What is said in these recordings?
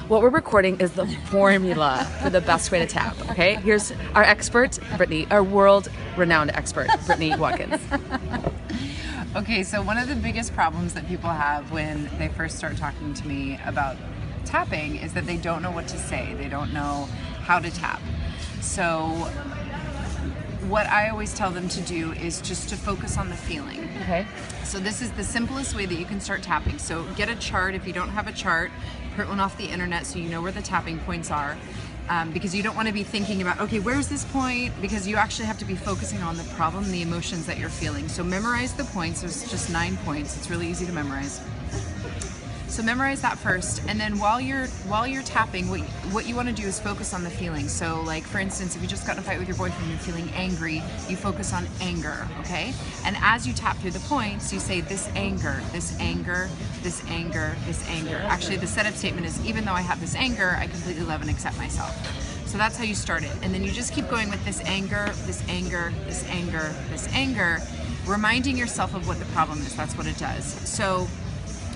What we're recording is the formula for the best way to tap, okay? Here's our expert, Brittany, our world-renowned expert, Brittany Watkins. Okay, so one of the biggest problems that people have when they first start talking to me about tapping is that they don't know what to say. They don't know how to tap. So what I always tell them to do is just to focus on the feeling. Okay. So this is the simplest way that you can start tapping. So get a chart. If you don't have a chart, print one off the internet so you know where the tapping points are. Because you don't want to be thinking about, okay, where's this point? Because you actually have to be focusing on the problem, the emotions that you're feeling. So memorize the points. There's just 9 points. It's really easy to memorize. So memorize that first, and then while you're tapping, what you want to do is focus on the feeling. So like, for instance, if you just got in a fight with your boyfriend, you're feeling angry, you focus on anger, okay? And as you tap through the points, you say this anger, this anger, this anger, this anger. Actually, the setup statement is, even though I have this anger, I completely love and accept myself. So that's how you start it. And then you just keep going with this anger, this anger, this anger, this anger, reminding yourself of what the problem is. That's what it does. So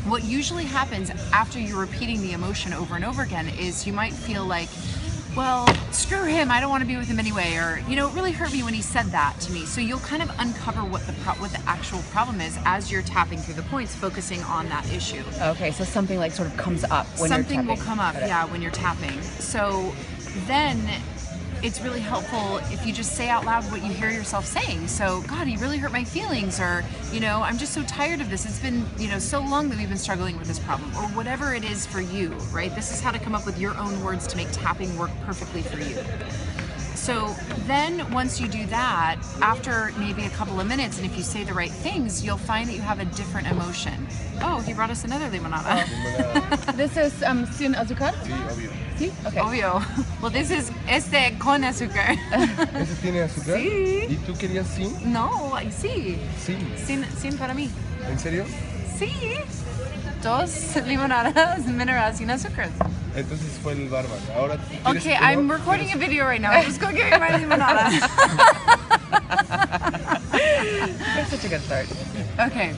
what usually happens after you're repeating the emotion over and over again is you might feel like, well, screw him, I don't want to be with him anyway, or, you know, it really hurt me when he said that to me. So you'll kind of uncover what the actual problem is as you're tapping through the points, focusing on that issue. Okay, so something like sort of comes up when you're tapping. Something will come up, yeah, when you're tapping. So then it's really helpful if you just say out loud what you hear yourself saying. So, God, he really hurt my feelings, or, you know, I'm just so tired of this. It's been, you know, so long that we've been struggling with this problem, or whatever it is for you, right? This is how to come up with your own words to make tapping work perfectly for you. So then once you do that, after maybe a couple of minutes, and if you say the right things, you'll find that you have a different emotion. Oh, he brought us another limonada. This is sin azúcar? Sí, obvio. Sí? Okay. Obvio. Well, this is con azúcar. ¿Ese tiene azúcar? Sí. ¿Y tú querías sin? No, sí. Sí. Sin para mí. ¿En serio? Sí. 2 limonadas mineral sin azúcar. Entonces fue el barman. Ahora ¿quieres Okay, uno? I'm recording a video right now. Let's go get my limonada. That's such a good start. Okay.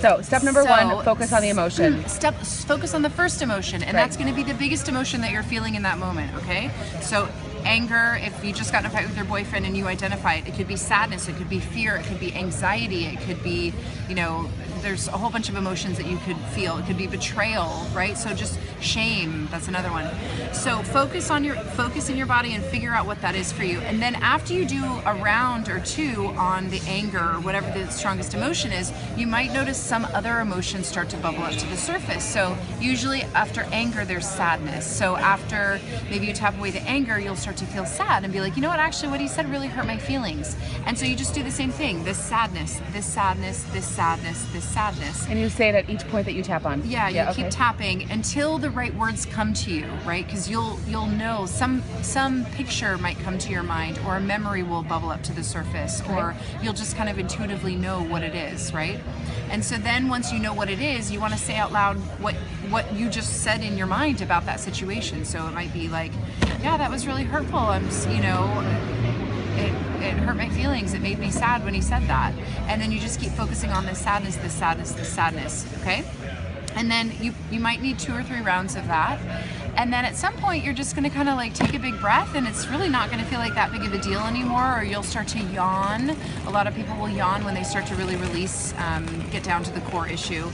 So, step number 1, focus on the emotion. Focus on the first emotion, and that's going to be the biggest emotion that you're feeling in that moment, okay? So, anger, if you just got in a fight with your boyfriend and you identify it, it could be sadness, it could be fear, it could be anxiety, it could be, you know, there's a whole bunch of emotions that you could feel. It could be betrayal, right? So just shame, that's another one. So focus in your body and figure out what that is for you. And then after you do a round or two on the anger or whatever the strongest emotion is, you might notice some other emotions start to bubble up to the surface. So usually after anger, there's sadness. So after maybe you tap away the anger, you'll start to feel sad and be like, you know what, actually what he said really hurt my feelings. And so you just do the same thing, this sadness, this sadness, this sadness, this sadness. And you say it at each point that you tap on. Yeah, you keep tapping until the right words come to you, right? Because you'll know some picture might come to your mind, or a memory will bubble up to the surface, or you'll just kind of intuitively know what it is, right? And so then once you know what it is, you want to say out loud what you just said in your mind about that situation. So it might be like, yeah, that was really hurtful. I'm just, you know, it hurt my feelings. It made me sad when he said that. And then you just keep focusing on this sadness, this sadness, this sadness, okay? And then you might need 2 or 3 rounds of that. And then at some point you're just gonna kind of like take a big breath, and it's really not gonna feel like that big of a deal anymore, or you'll start to yawn. A lot of people will yawn when they start to really release, get down to the core issue.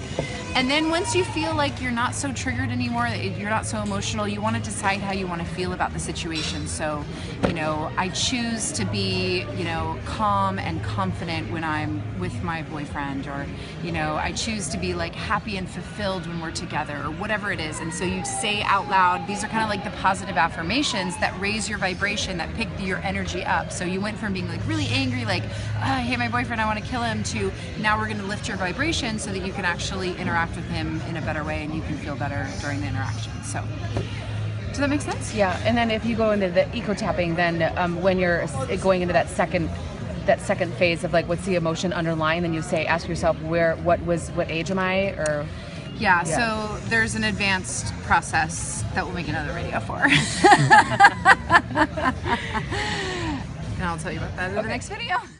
And then once you feel like you're not so triggered anymore, you're not so emotional, you want to decide how you want to feel about the situation. So, you know, I choose to be, you know, calm and confident when I'm with my boyfriend, or, you know, I choose to be like happy and fulfilled when we're together, or whatever it is. And so you say out loud, these are kind of like the positive affirmations that raise your vibration, that pick your energy up. So you went from being like really angry, like, oh, I hate my boyfriend, I want to kill him, to now we're going to lift your vibration so that you can actually interact with him in a better way, and you can feel better during the interaction. So, does that make sense? Yeah, and then if you go into the eco tapping, then when you're going into that second phase of like, what's the emotion underlying, then you say, ask yourself what age am I, or yeah. So there's an advanced process that we'll make another video for. And I'll tell you about that in the next video.